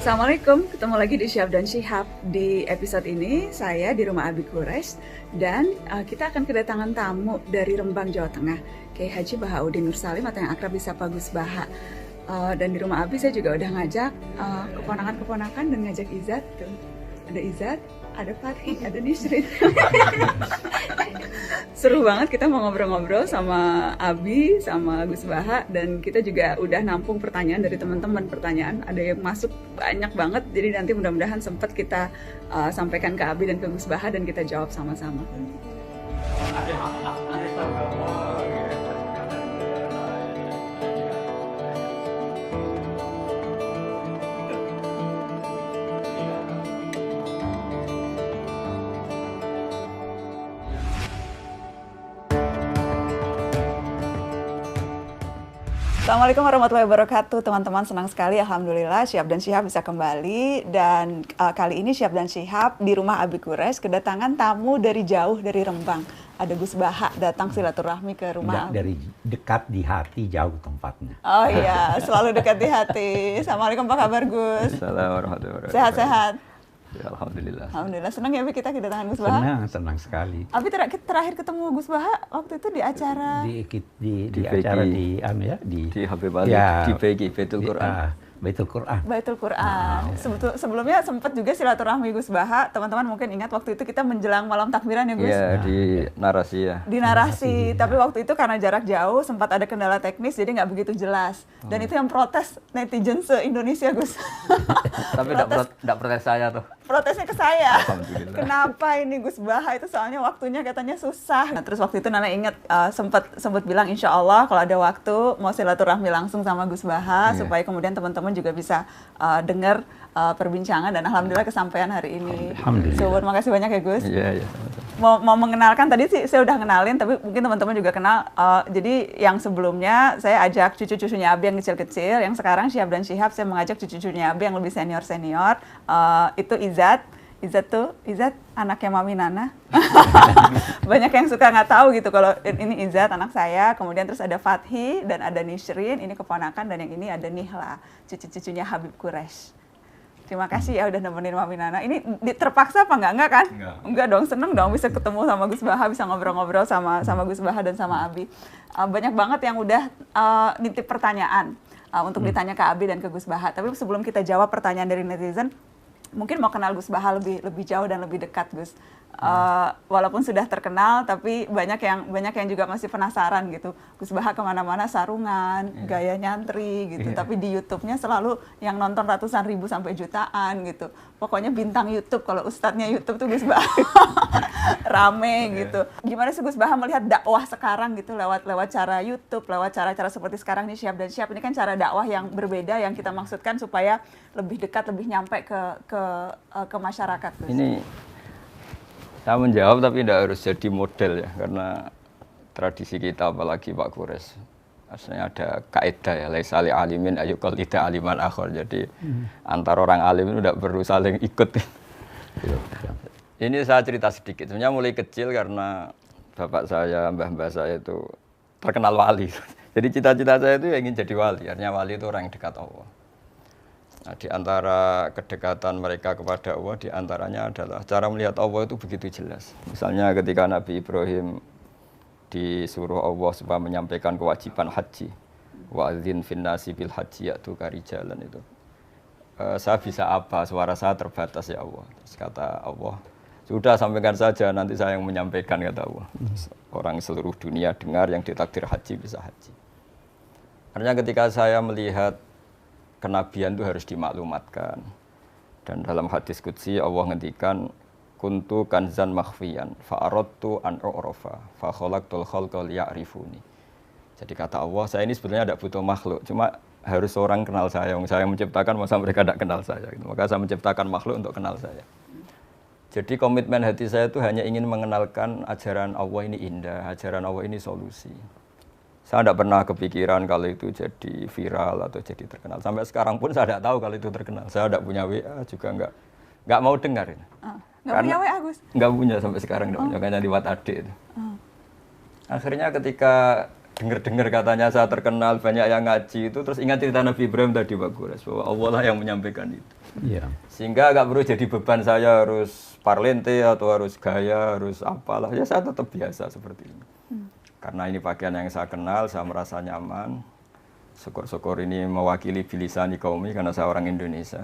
Assalamualaikum, ketemu lagi di Syihab dan Syihab. Di episode ini saya di rumah Abi Quraisy dan kita akan kedatangan tamu dari Rembang, Jawa Tengah, Kiai Haji Bahaudin Nur Salim atau yang akrab disapa Gus Baha. Dan di rumah Abi saya juga udah ngajak keponakan-keponakan dan ngajak Izzat tuh. Ada Izzat, ada Fathi, ada Nisrin. Seru banget, kita mau ngobrol-ngobrol sama Abi, sama Gus Baha, dan kita juga udah nampung pertanyaan dari teman-teman. Pertanyaan ada yang masuk banyak banget, jadi nanti mudah-mudahan sempat kita sampaikan ke Abi dan ke Gus Baha dan kita jawab sama-sama. Assalamualaikum warahmatullahi wabarakatuh, teman-teman. Senang sekali, alhamdulillah Syihab dan Syihab bisa kembali. Dan kali ini Syihab dan Syihab di rumah Abi Quraisy kedatangan tamu dari jauh, dari Rembang. Ada Gus Baha datang silaturahmi ke rumah. Dari dekat di hati, jauh tempatnya. Oh iya, selalu dekat di hati. Assalamualaikum, apa kabar Gus? Assalamualaikum warahmatullahi wabarakatuh. Sehat-sehat? Ya, alhamdulillah. Alhamdulillah, senang ya Abi kita kedatangan Gus Baha. Senang sekali. Abi terakhir ketemu Gus Baha waktu itu di acara Di acara di Habib Ali, ya, di PG Baitul Quran. Baitul Quran. Baitul Quran. Sebelumnya sempat juga silaturahmi Gus Baha. Teman-teman mungkin ingat waktu itu kita menjelang malam takbiran ya Gus? Iya, di narasi ya. Di narasi, tapi waktu itu karena jarak jauh sempat ada kendala teknis jadi nggak begitu jelas. Dan itu yang protes netizen se-Indonesia Gus. Tapi enggak protes saya tuh. Protesnya ke saya. Alhamdulillah. Kenapa ini Gus Baha itu soalnya waktunya katanya susah. Nah, terus waktu itu Nana ingat sempat bilang insya Allah kalau ada waktu mau silaturahmi langsung sama Gus Baha supaya kemudian teman-teman juga bisa dengar perbincangan dan alhamdulillah kesampaian hari ini. Alhamdulillah. So, makasih banyak ya Gus. Iya. Mau mengenalkan tadi sih saya udah kenalin tapi mungkin teman-teman juga kenal. Jadi yang sebelumnya saya ajak cucu-cucunya Abi yang kecil-kecil, yang sekarang Syihab dan Syihab saya mengajak cucu-cucunya Abi yang lebih senior-senior. Itu Izzat anaknya Mami Nana. Banyak yang suka nggak tahu gitu kalau ini Izzat anak saya. Kemudian terus ada Fathi dan ada Nisrin, ini keponakan, dan yang ini ada Nihla, cucu-cucunya Habib Quraisy. Terima kasih ya udah nemenin Mami Nana. Ini terpaksa apa enggak kan? Enggak dong, seneng dong bisa ketemu sama Gus Baha, bisa ngobrol-ngobrol sama Gus Baha dan sama Abi. Banyak banget yang udah nitip pertanyaan untuk ditanya ke Abi dan ke Gus Baha. Tapi sebelum kita jawab pertanyaan dari netizen, mungkin mau kenal Gus Baha lebih jauh dan lebih dekat Gus. Walaupun sudah terkenal tapi banyak yang juga masih penasaran gitu. Gus Baha kemana-mana sarungan, gaya nyantri gitu. Tapi di YouTube-nya selalu yang nonton ratusan ribu sampai jutaan gitu. Pokoknya bintang YouTube, kalau ustadznya YouTube tuh Gus Baha. Rame gitu. Gimana sih Gus Baha melihat dakwah sekarang gitu lewat cara YouTube, lewat cara-cara seperti sekarang nih Syihab dan Syihab ini kan cara dakwah yang berbeda yang kita maksudkan supaya lebih dekat, lebih nyampe ke masyarakat Gus. Ini saya menjawab tapi tidak harus jadi model ya, karena tradisi kita apalagi Pak Quraisy aslinya ada kaidah ya, laisa li alimin ayyuqal tidak aliman akhir. Jadi antar orang alim itu tidak perlu saling ikut. Ini saya cerita sedikit. Sebenarnya mulai kecil karena bapak saya, mbah-mbah saya itu terkenal wali. Jadi cita-cita saya itu ingin jadi wali. Artinya wali itu orang yang dekat Allah. Nah, di antara kedekatan mereka kepada Allah, di antaranya adalah cara melihat Allah itu begitu jelas. Misalnya ketika Nabi Ibrahim disuruh Allah supaya menyampaikan kewajiban haji, wa'adzin finnasi bil haji ya'tuka rijalan itu. Saya bisa apa? Suara saya terbatas ya Allah. Terus kata Allah, sudah sampaikan saja, nanti saya yang menyampaikan, kata Allah. Orang seluruh dunia dengar yang ditakdir haji bisa haji. Artinya ketika saya melihat kenabian itu harus dimaklumatkan. Dan dalam hadis qudsi Allah ngendikan kuntu kanzan makhfiyan fa'aradtu an u'rafa fa khalaqtul khalqa liya'rifuni. Jadi kata Allah, saya ini sebenarnya tidak butuh makhluk, cuma harus orang kenal saya. Saya menciptakan, masa mereka tidak kenal saya. Maka saya menciptakan makhluk untuk kenal saya. Jadi komitmen hati saya itu hanya ingin mengenalkan ajaran Allah ini indah, ajaran Allah ini solusi. Saya tidak pernah kepikiran kalau itu jadi viral atau jadi terkenal. Sampai sekarang pun saya tidak tahu kalau itu terkenal. Saya tidak punya WA juga nggak mau dengar. Nggak punya WA Gus? Nggak punya sampai sekarang, nggak punya, hanya lewat adik itu. Akhirnya ketika dengar katanya saya terkenal, banyak yang ngaji itu, terus ingat cerita Nabi Ibrahim tadi Pak Quraisy, bahwa Allah lah yang menyampaikan itu. Iya. Sehingga nggak perlu jadi beban saya harus parlente atau harus gaya, harus apalah. Ya saya tetap biasa seperti ini. Karena ini pakaian yang saya kenal, saya merasa nyaman. Syukur-syukur ini mewakili bilisani kaumi karena saya orang Indonesia.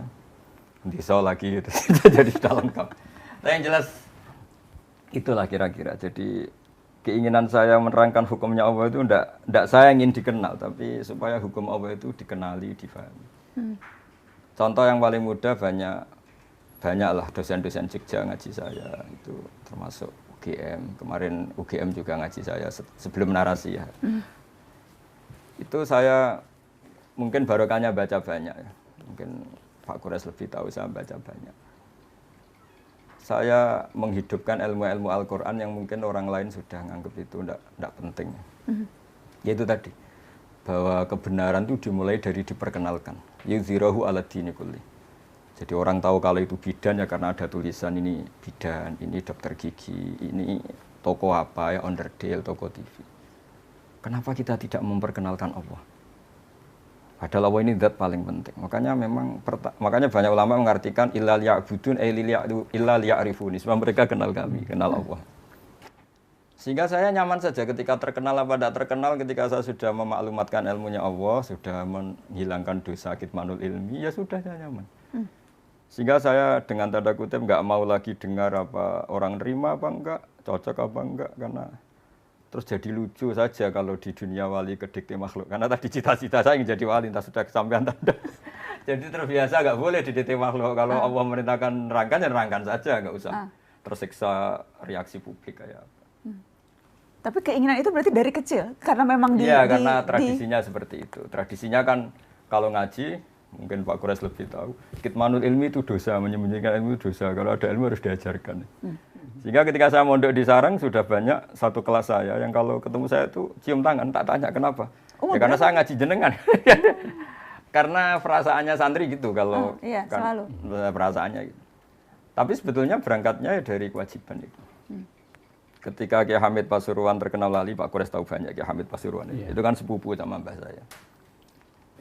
Bisa lagi gitu. Jadi sudah lengkap. Tapi yang jelas itulah kira-kira. Jadi keinginan saya menerangkan hukumnya Allah itu enggak saya ingin dikenal, tapi supaya hukum Allah itu dikenali, difahami. Contoh yang paling mudah banyaklah dosen-dosen Jogja ngaji saya itu termasuk UGM. Kemarin UGM juga ngaji saya sebelum narasi ya. Itu saya mungkin barokahnya baca banyak ya. Mungkin Pak Kures lebih tahu, saya baca banyak. Saya menghidupkan ilmu-ilmu Al-Quran yang mungkin orang lain sudah nganggap itu enggak penting. Yaitu tadi, bahwa kebenaran itu dimulai dari diperkenalkan. Yuzhirahu ala dini kulli. Jadi orang tahu kalau itu bidan ya karena ada tulisan ini bidan, ini dokter gigi, ini toko apa ya, onderdil, toko TV. Kenapa kita tidak memperkenalkan Allah? Padahal Allah ini zat paling penting. Makanya banyak ulama mengartikan illa liya'budun illa liya'rifuni. Sebab mereka kenal kami, kenal Allah. Sehingga saya nyaman saja ketika terkenal apa tidak terkenal, ketika saya sudah memaklumatkan ilmunya Allah, sudah menghilangkan dosa kitmanul ilmi, ya sudah saya nyaman. Sehingga saya dengan tanda kutip nggak mau lagi dengar apa orang nerima apa enggak, cocok apa enggak, karena terus jadi lucu saja kalau di dunia wali kedikte makhluk. Karena tadi cita-cita saya ingin jadi wali, entah sudah kesampaian tanda. Jadi terbiasa nggak boleh didikte makhluk. Kalau Allah merintahkan nerangkan, ya nerangkan saja, nggak usah tersiksa reaksi publik kayak apa. Tapi keinginan itu berarti dari kecil? Karena memang karena tradisinya seperti itu. Tradisinya kan kalau ngaji, mungkin Pak Kures lebih tahu, kitmanul ilmi itu dosa, menyembunyikan ilmu itu dosa. Kalau ada ilmu harus diajarkan. Sehingga ketika saya mondok di Sarang sudah banyak satu kelas saya yang kalau ketemu saya itu cium tangan, tak tanya kenapa. Ya karena saya ngaji jenengan. Karena perasaannya santri gitu kalau selalu. Perasaannya gitu. Tapi sebetulnya berangkatnya dari kewajiban itu. Ketika Kiai Hamid Pasuruan terkenal lali, Pak Kures tahu banyak Kiai Hamid Pasuruan. Itu kan sepupu sama mbah saya.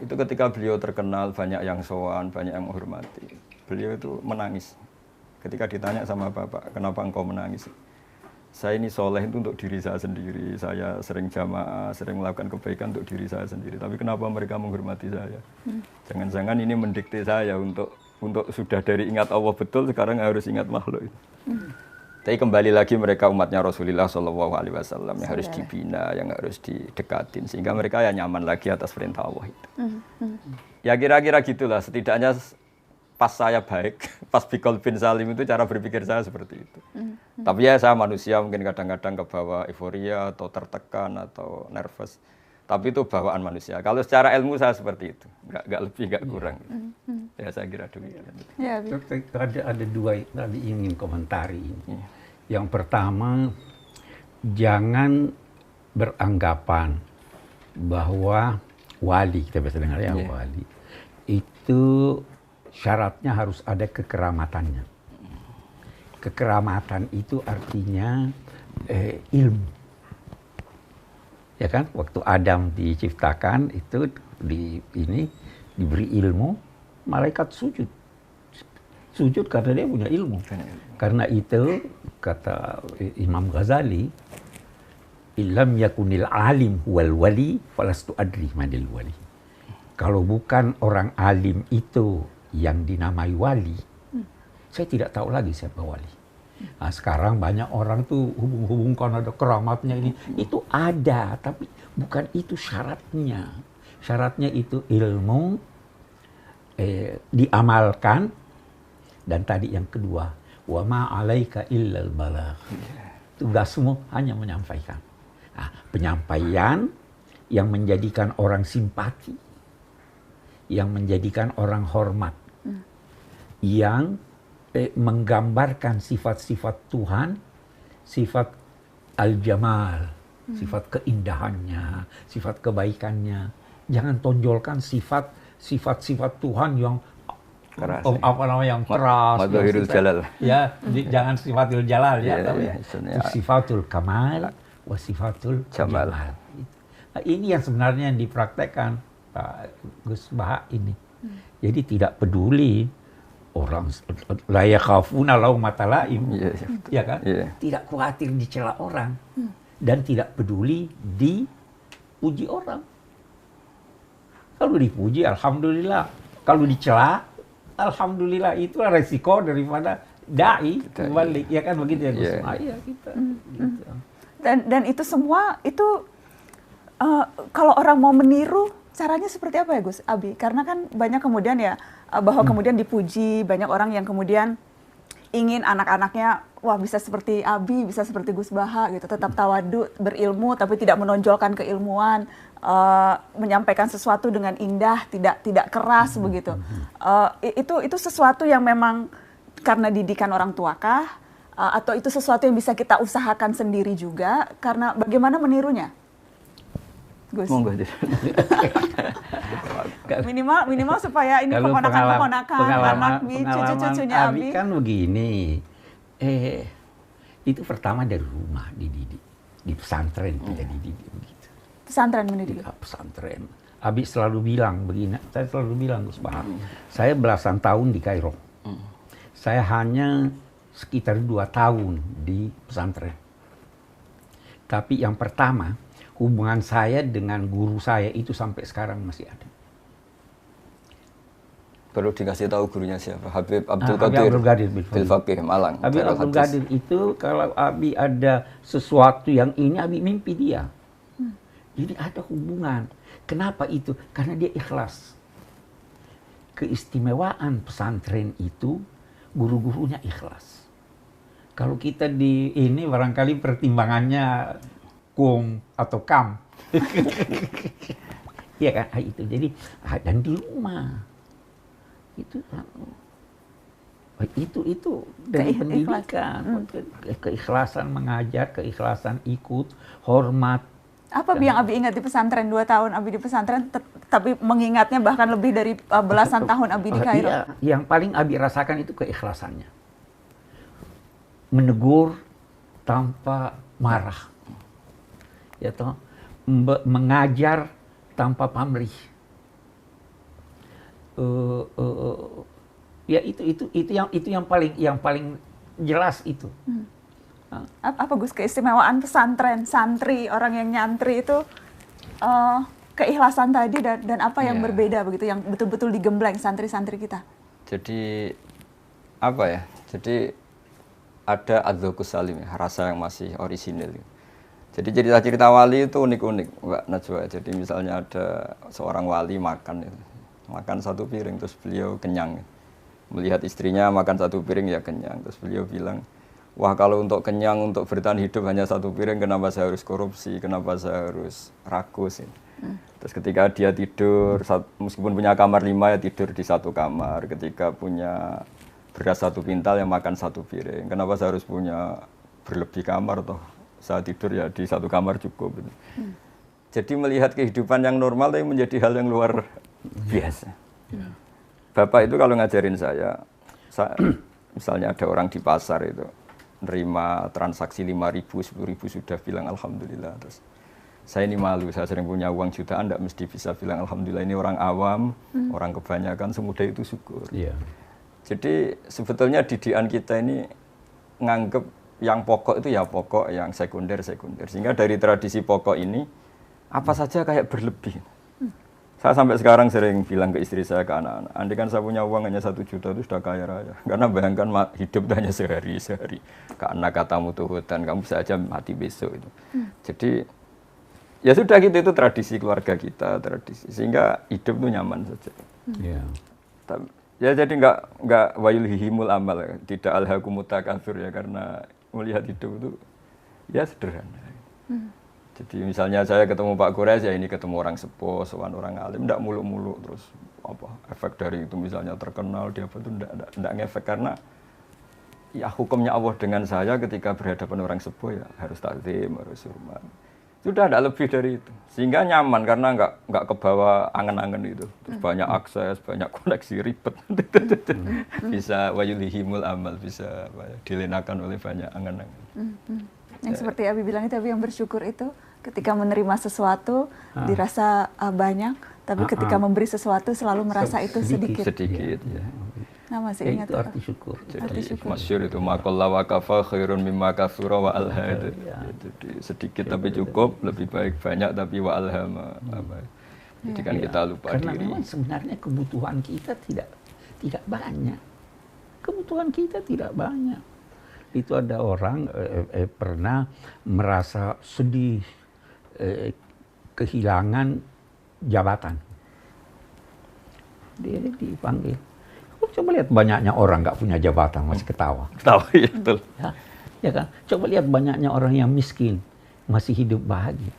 Itu ketika beliau terkenal, banyak yang sowan, banyak yang menghormati. Beliau itu menangis. Ketika ditanya sama Bapak, kenapa engkau menangis? Saya ini soleh itu untuk diri saya sendiri. Saya sering jamaah, sering melakukan kebaikan untuk diri saya sendiri. Tapi kenapa mereka menghormati saya? Jangan-jangan ini mendikte saya untuk sudah dari ingat Allah betul, sekarang harus ingat makhluk itu. Tapi kembali lagi mereka umatnya Rasulullah SAW yang harus dibina, yang harus didekatin. Sehingga mereka ya nyaman lagi atas perintah Allah itu. Ya kira-kira gitulah, setidaknya pas saya baik, pas Bikol bin Salim itu cara berpikir saya seperti itu. Tapi ya saya manusia mungkin kadang-kadang kebawa euforia atau tertekan atau nervous. Tapi itu bawaan manusia. Kalau secara ilmu saya seperti itu, nggak lebih, nggak kurang. Ya saya kira demikian. Ya, ada dua tadi ingin komentari ini. Yang pertama, jangan beranggapan bahwa wali, kita biasa dengar ya wali, itu syaratnya harus ada kekeramatannya. Kekeramatan itu artinya ilmu. Ya kan, waktu Adam diciptakan itu diberi ilmu, malaikat sujud karena dia punya ilmu. Karena itu kata Imam Ghazali, illam yakunil alim wal wali falastu adri manil wali. Kalau bukan orang alim itu yang dinamai wali, saya tidak tahu lagi siapa wali. Nah, sekarang banyak orang tuh hubung-hubungkan ada keramatnya ini. Itu ada, tapi bukan itu syaratnya. Syaratnya itu ilmu, diamalkan, dan tadi yang kedua, wa ma 'alaika illal balagh. Tugasmu hanya menyampaikan. Nah, penyampaian yang menjadikan orang simpati, yang menjadikan orang hormat, yang menggambarkan sifat-sifat Tuhan, sifat al-jamal, sifat keindahannya, sifat kebaikannya. Jangan tonjolkan sifat-sifat Tuhan yang keras, yang keras. Madhahirul jalal. Ya, jangan sifatul jalal ya, tapi sifatul kamal wa sifatul jamal. Nah, ini yang sebenarnya yang dipraktekkan Pak Gus Baha ini. Jadi tidak peduli orang la yakhafuna laumata laim, Iya, ya kan? Iya. Tidak khawatir dicela orang dan tidak peduli dipuji orang. Kalau dipuji, alhamdulillah. Kalau dicela, alhamdulillah. Itulah resiko daripada dai kembali, ya kan begitu ya Gus? Iya kita. Gitu. Dan itu semua itu kalau orang mau meniru caranya seperti apa ya Gus Abi? Karena kan banyak kemudian ya bahwa kemudian dipuji, banyak orang yang kemudian ingin anak-anaknya wah bisa seperti Abi, bisa seperti Gus Baha gitu, tetap tawadu, berilmu tapi tidak menonjolkan keilmuan, menyampaikan sesuatu dengan indah, tidak keras begitu. Itu sesuatu yang memang karena didikan orang tua kah? Atau itu sesuatu yang bisa kita usahakan sendiri juga? Karena bagaimana menirunya? Gus. Minimal supaya ini keponakan-keponakan, anak cucu-cucunya Abi kan begini. Itu pertama dari rumah dididik. Di pesantren kita dididik begitu. Pesantren mendidik? Ya, pesantren. Abi selalu bilang begini, saya selalu bilang Gus Bahar, saya belasan tahun di Kairo. Saya hanya sekitar 2 tahun di pesantren. Tapi yang pertama, hubungan saya dengan guru saya itu sampai sekarang masih ada. Perlu dikasih tahu gurunya siapa? Habib Abdul Qadir Bil Faqih Malang. Habib Abdul Qadir itu kalau Abi ada sesuatu yang ini, Abi mimpi dia. Jadi ada hubungan. Kenapa itu? Karena dia ikhlas. Keistimewaan pesantren itu guru-gurunya ikhlas. Kalau kita di ini barangkali pertimbangannya kum atau kam. Iya kan? Itu jadi dan di rumah. Itu dari pendidikan, keikhlasan mengajar, keikhlasan ikut, hormat. Apa yang Abi ingat di pesantren 2 tahun Abi di pesantren, tapi mengingatnya bahkan lebih dari belasan tahun Abi di Kairo? Iya, yang paling Abi rasakan itu keikhlasannya. Menegur tanpa marah. Ya toh, mengajar tanpa pamrih. Ya itu yang paling jelas itu. Apa Gus keistimewaan pesantren, santri, orang yang nyantri itu keikhlasan tadi dan apa yang berbeda begitu, yang betul-betul digembleng santri-santri kita? Jadi apa ya? Jadi ada adzauqus salim, rasa yang masih orisinil. Jadi cerita-cerita wali itu unik-unik, Mbak Najwa. Jadi misalnya ada seorang wali makan 1 piring terus beliau kenyang. Melihat istrinya makan 1 piring ya kenyang, terus beliau bilang, wah kalau untuk kenyang, untuk bertahan hidup hanya 1 piring, kenapa saya harus korupsi, kenapa saya harus rakus. Terus ketika dia tidur, meskipun punya kamar 5 ya tidur di 1 kamar. Ketika punya beras 1 pintal yang makan 1 piring, kenapa saya harus punya berlebih kamar toh? Saya tidur ya di 1 kamar cukup. Jadi melihat kehidupan yang normal tapi menjadi hal yang luar biasa. Bapak itu kalau ngajarin saya misalnya ada orang di pasar itu nerima transaksi 5.000, 10.000 sudah bilang alhamdulillah. Terus saya ini malu, saya sering punya uang jutaan, tidak mesti bisa bilang alhamdulillah. Ini orang awam, orang kebanyakan semudah itu syukur. Jadi sebetulnya didikan kita ini nganggep yang pokok itu ya pokok, yang sekunder. Sehingga dari tradisi pokok ini apa saja kayak berlebih. Saya sampai sekarang sering bilang ke istri saya, ke anak-anak, andai kan saya punya uang hanya 1 juta itu sudah kaya raya. Karena bayangkan hidup hanya sehari. Ke anak katamu tuhutan, kamu bisa aja mati besok itu. Jadi ya sudah gitu, itu tradisi keluarga kita, tradisi. Sehingga hidup itu nyaman saja. Ya jadi nggak wayulhihimul amal, tidak alhaakumut takatsur ya, karena melihat hidup itu ya sederhana. Jadi misalnya saya ketemu Pak Quraisy, ya ini ketemu orang sepuh, sowan orang alim, tidak muluk-muluk terus apa efek dari itu misalnya terkenal dia apa itu tidak ngefek, karena ya hukumnya Allah dengan saya ketika berhadapan orang sepuh ya harus takzim, harus hormat. Sudah tidak lebih dari itu, sehingga nyaman karena nggak kebawa angen-angen itu. Terus banyak akses, banyak koneksi ribet, bisa wayulhihimul amal, bisa dilenakan oleh banyak angen-angen. Yang seperti Abi bilang itu, Abi yang bersyukur itu ketika menerima sesuatu dirasa banyak, tapi ketika memberi sesuatu selalu merasa itu sedikit. Ya. masih ingat itu arti syukur. Jadi masyhur itu maqalla wa kafa khairun mimma katsura wa alha. Jadi sedikit tapi cukup, lebih baik banyak tapi wa alhama. Jadi kan kita lupa Karena diri. memang sebenarnya kebutuhan kita tidak banyak. Kebutuhan kita tidak banyak. Itu ada orang pernah merasa sedih kehilangan jabatan. Dia dipanggil. Coba lihat banyaknya orang nggak punya jabatan masih ketawa. Ketawa ya betul. Ya kan? Coba lihat banyaknya orang yang miskin masih hidup bahagia.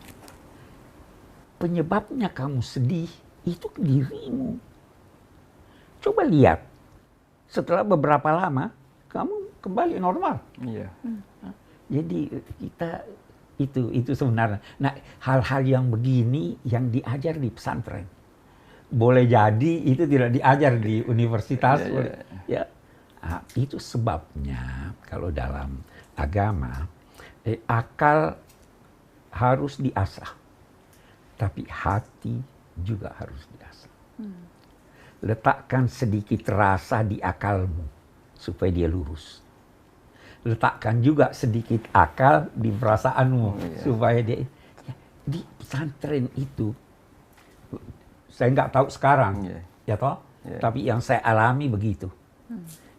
Penyebabnya kamu sedih itu dirimu. Coba lihat setelah beberapa lama kamu kembali normal. Iya. Jadi kita itu sebenarnya. Nah, hal-hal yang begini yang diajar di pesantren. Boleh jadi itu tidak diajar di universitas. Ya. Nah, itu sebabnya kalau dalam agama akal harus diasah. Tapi hati juga harus diasah. Letakkan sedikit rasa di akalmu supaya dia lurus. Letakkan juga sedikit akal di perasaanmu supaya dia di pesantren itu saya nggak tahu sekarang ya toh tapi yang saya alami begitu.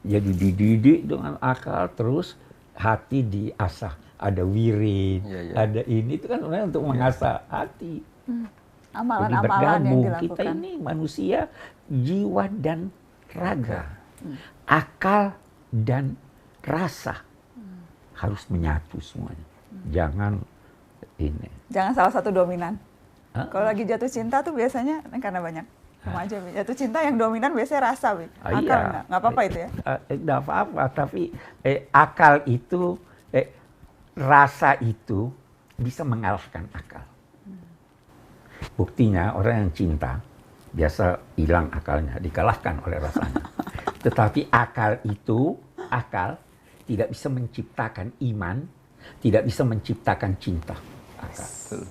Jadi dididik dengan akal terus hati diasah, ada wirid, ada ini itu kan sebenarnya untuk mengasah hati. Amalan-amalan yang bergabung dilakukan. kita ini manusia jiwa dan raga, akal dan rasa harus menyatu semuanya. Jangan ini. Jangan salah satu dominan. Kalau lagi jatuh cinta tuh biasanya karena banyak remaja jatuh cinta yang dominan biasanya rasa, akal nggak apa-apa itu ya? Nggak apa-apa, tapi akal itu, rasa itu bisa mengalahkan akal. Buktinya orang yang cinta biasa hilang akalnya, dikalahkan oleh rasanya. Tetapi akal tidak bisa menciptakan iman, tidak bisa menciptakan cinta. Akal.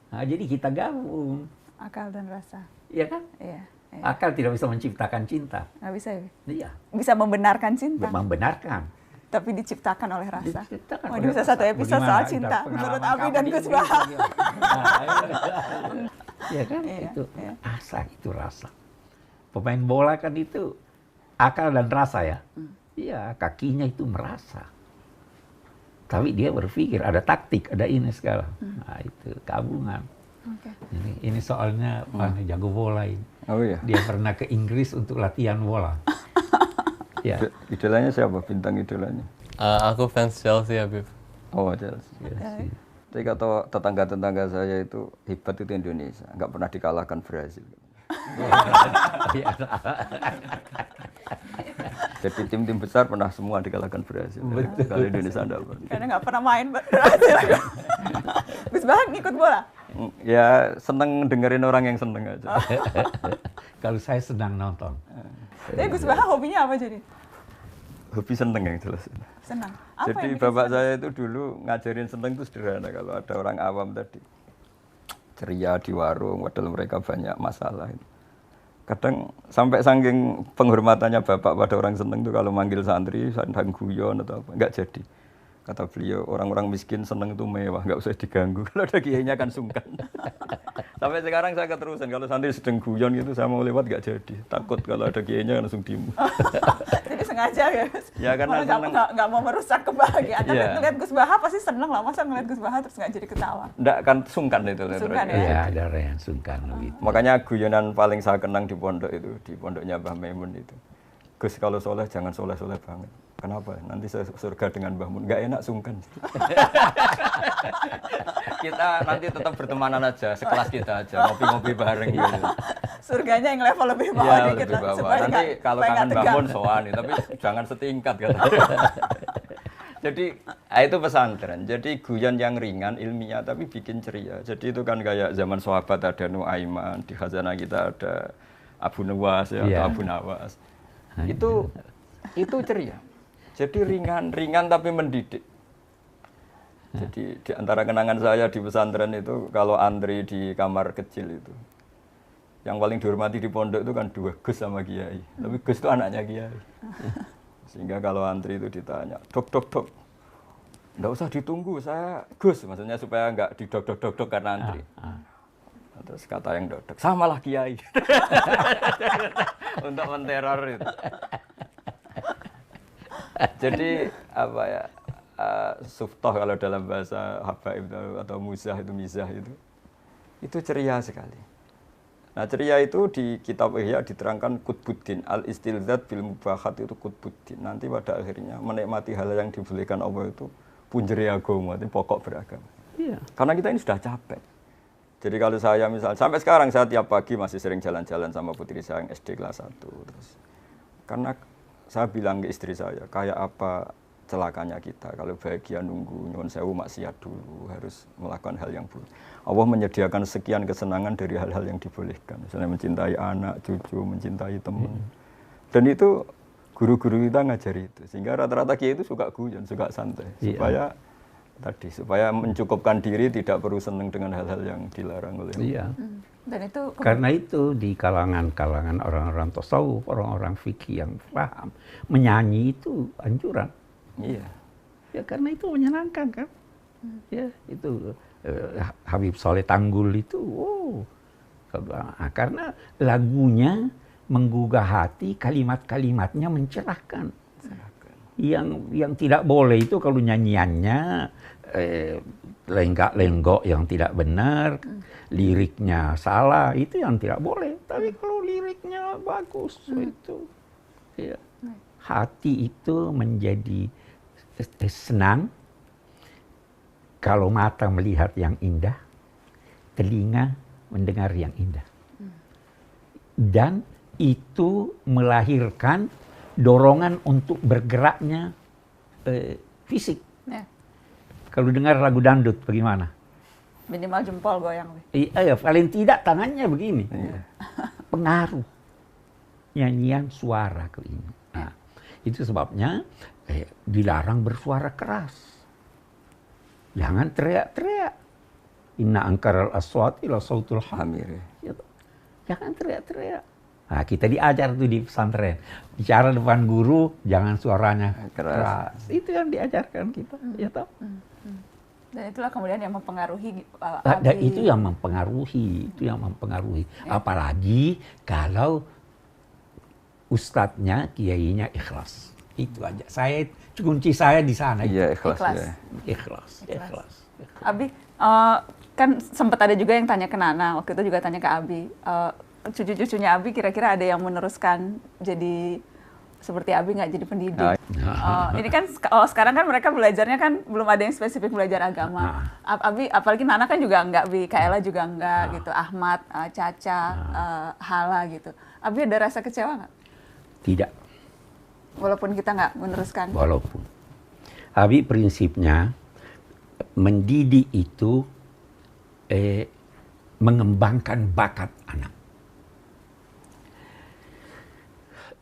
Nah, jadi kita gabung. Akal dan rasa. Iya kan? Iya. Akal tidak bisa menciptakan cinta. Nggak bisa ya? Iya. Bisa membenarkan cinta. Membenarkan. Tapi diciptakan oleh rasa. Diciptakan Ini bisa satu episode soal cinta. Menurut Abi dan Gus Baha. Iya kan? Itu asa, itu rasa. Pemain bola kan itu akal dan rasa ya. Iya, kakinya itu merasa. Tapi dia berpikir, ada taktik, ada ini segala. Nah, itu gabungan. Okay. Ini soalnya jago bola ini. Oh iya. Dia pernah ke Inggris untuk latihan bola. Ya. Idolanya siapa? Bintang idolanya? Aku fans Chelsea, Habib. Oh, Chelsea. Tapi kata tetangga-tetangga saya itu hebat itu Indonesia, nggak pernah dikalahkan Brazil. Jadi tim-tim besar pernah semua dikalahkan Brazil. Kalau Indonesia enggak pernah. Karena nggak pernah main Brazil. Gus Baha ngikut bola? Ya seneng dengerin orang yang seneng aja. Kalau saya sedang nonton. Tapi Gus Baha hobinya apa jadi? Hobi seneng yang jelas. Senang. Apa Jadi yang bapak saya itu dulu ngajarin seneng itu sederhana. Kalau ada orang awam tadi ceria di warung, padahal mereka banyak masalah. Kadang sampai saking penghormatannya bapak pada orang seneng tuh kalau manggil santri, sandang guyon atau apa, nggak jadi. Kata beliau, orang-orang miskin seneng itu mewah, nggak usah diganggu. Kalau ada kiainya kan sungkan. Sampai sekarang saya keterusan, kalau santri sedang guyon gitu, saya mau lewat nggak jadi. Takut kalau ada kiainya langsung dimu. Jadi sengaja ya? Ya karena nggak mau merusak kebahagiaan. Tapi ngeliat Gus Baha pasti seneng lah. Masa ngeliat Gus Baha terus nggak jadi ketawa? Nggak kan sungkan itu. Sungkan ya? Iya, ada orang yang sungkan begitu. Makanya guyonan paling saya kenang di pondok itu, di pondoknya Mbah Maimun itu. Gus kalau soleh jangan soleh-soleh banget. Kenapa? Nanti saya surga dengan Mbah Mun. Nggak enak sungkan. Kita nanti tetap bertemanan aja, sekelas kita aja, ngopi-ngopi bareng gitu. Surganya yang level lebih bawah Ya, dikit lebih lah. bawah. Nanti kalau kangen Mbah Mun soan, tapi jangan setingkat kata. Jadi itu pesantren. Jadi guyon yang ringan, ilmiah tapi bikin ceria. Jadi itu kan kayak zaman sahabat ada Nuaiman, di khazanah kita ada Abu Nawas ya, atau Abu Nawas. Itu ceria. Jadi ringan tapi mendidik. Jadi di antara kenangan saya di pesantren itu kalau antri di kamar kecil itu, Yang paling dihormati di pondok itu kan 2 Gus sama Kiai. Tapi Gus itu anaknya Kiai. Sehingga kalau antri itu ditanya, dok, nggak usah ditunggu, saya Gus. Maksudnya supaya nggak didok karena antri. Terus kata yang dok, samalah Kiai. Untuk menteror itu. Jadi apa ya, suftoh kalau dalam bahasa habaib atau muzah itu ceria sekali. Nah ceria itu di kitab Ihya diterangkan Qutbuddin, al-istilzat bil mubahat itu Qutbuddin. Nanti pada akhirnya menikmati hal yang dibolehkan Allah itu punjeri agama, itu pokok beragama. Iya. Karena kita ini sudah capek. Jadi kalau saya misalnya, sampai sekarang saya tiap pagi masih sering jalan-jalan sama putri saya yang SD kelas 1. Terus, karena saya bilang ke istri saya, kayak apa celakanya kita kalau bahagia nunggu nyuwun sewu maksiat dulu, harus melakukan hal yang buruk. Allah menyediakan sekian kesenangan dari hal-hal yang dibolehkan, misalnya mencintai anak, cucu, mencintai teman. Dan itu guru-guru kita ngajari itu, sehingga rata-rata kiai itu suka guyon, suka santai, supaya mencukupkan diri, tidak perlu senang dengan hal-hal yang dilarang oleh Allah. Dan itu karena itu di kalangan orang-orang tasawuf, orang-orang fikih yang paham, menyanyi itu anjuran. Iya. Ya karena itu menyenangkan kan. Ya itu Habib Soleh Tanggul itu, karena lagunya menggugah hati, kalimat-kalimatnya mencerahkan. Yang tidak boleh itu kalau nyanyiannya lenggak-lenggok yang tidak benar, liriknya salah, itu yang tidak boleh. Tapi kalau liriknya bagus, itu ya, hati itu menjadi senang kalau mata melihat yang indah, telinga mendengar yang indah. Dan itu melahirkan dorongan untuk bergeraknya fisik. Ya. Kalau dengar lagu dangdut bagaimana? Minimal jempol goyang. Iya, paling tidak tangannya begini. Pengaruh nyanyian suara ke ini. Nah, itu sebabnya dilarang bersuara keras. Jangan teriak-teriak. Inna angkaral aswati la sautul hamir. Jangan teriak-teriak. Nah, kita diajar tuh di pesantren. Bicara depan guru, jangan suaranya keras. Itu yang diajarkan kita. Ya toh? Dan itulah kemudian yang mempengaruhi itu yang mempengaruhi. Ya. Apalagi kalau ustadznya, kiainya ikhlas. Itu aja. Kunci saya di sana. Iya, ikhlas. Ikhlas. Abi, kan sempat ada juga yang tanya ke Nana, waktu itu juga tanya ke Abi. Cucu-cucunya Abi kira-kira ada yang meneruskan jadi seperti Abi nggak jadi pendidik? Ini kan sekarang kan mereka belajarnya kan belum ada yang spesifik belajar agama. Abi, apalagi Nana kan juga nggak, Kaela juga nggak gitu, Ahmad, Caca, Hala gitu. Abi ada rasa kecewa nggak? Tidak. Walaupun kita nggak meneruskan. Walaupun. Abi prinsipnya mendidik itu mengembangkan bakat anak.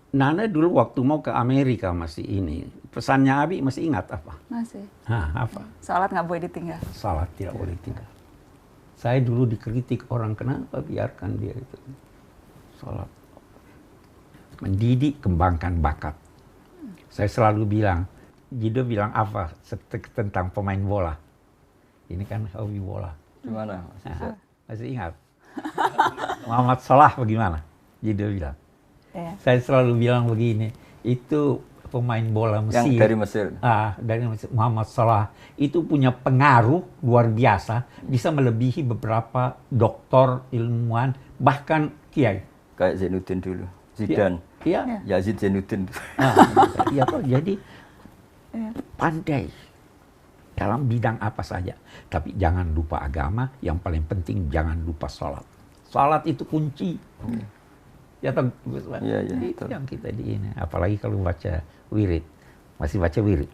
Nana dulu waktu mau ke Amerika masih ini, pesannya Abi masih ingat apa? Masih. Apa? Salat nggak boleh ditinggal. Salat tidak boleh tinggal. Saya dulu dikritik orang, kenapa biarkan dia itu salat. Mendidik, kembangkan bakat. Saya selalu bilang, Jido bilang apa tentang pemain bola? Ini kan hobi bola. Gimana? Masih ingat? Muhammad Salah bagaimana? Jido bilang. Saya selalu bilang begini, itu pemain bola Mesir. Yang dari Mesir. Dari Mesir, Muhammad Salah itu punya pengaruh luar biasa, bisa melebihi beberapa doktor, ilmuwan, bahkan kiai. Kayak Zainuddin dulu, Zidane. Iya. Yazid Zainuddin. Iya toh, jadi pandai dalam bidang apa saja. Tapi jangan lupa agama, yang paling penting jangan lupa sholat. Sholat itu kunci. Ya toh, iya, itu yang kita di ini. Apalagi kalau baca wirid. Masih baca wirid?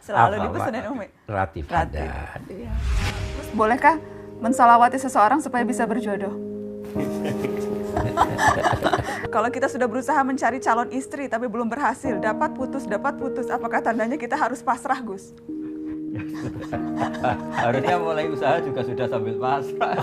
Selalu dipesanin Umi. Relatif. Ada. Terus bolehkah mensalawati seseorang supaya bisa berjodoh? Kalau kita sudah berusaha mencari calon istri tapi belum berhasil, dapat putus, apakah tandanya kita harus pasrah, Gus? Harusnya mulai usaha juga sudah sambil pasrah.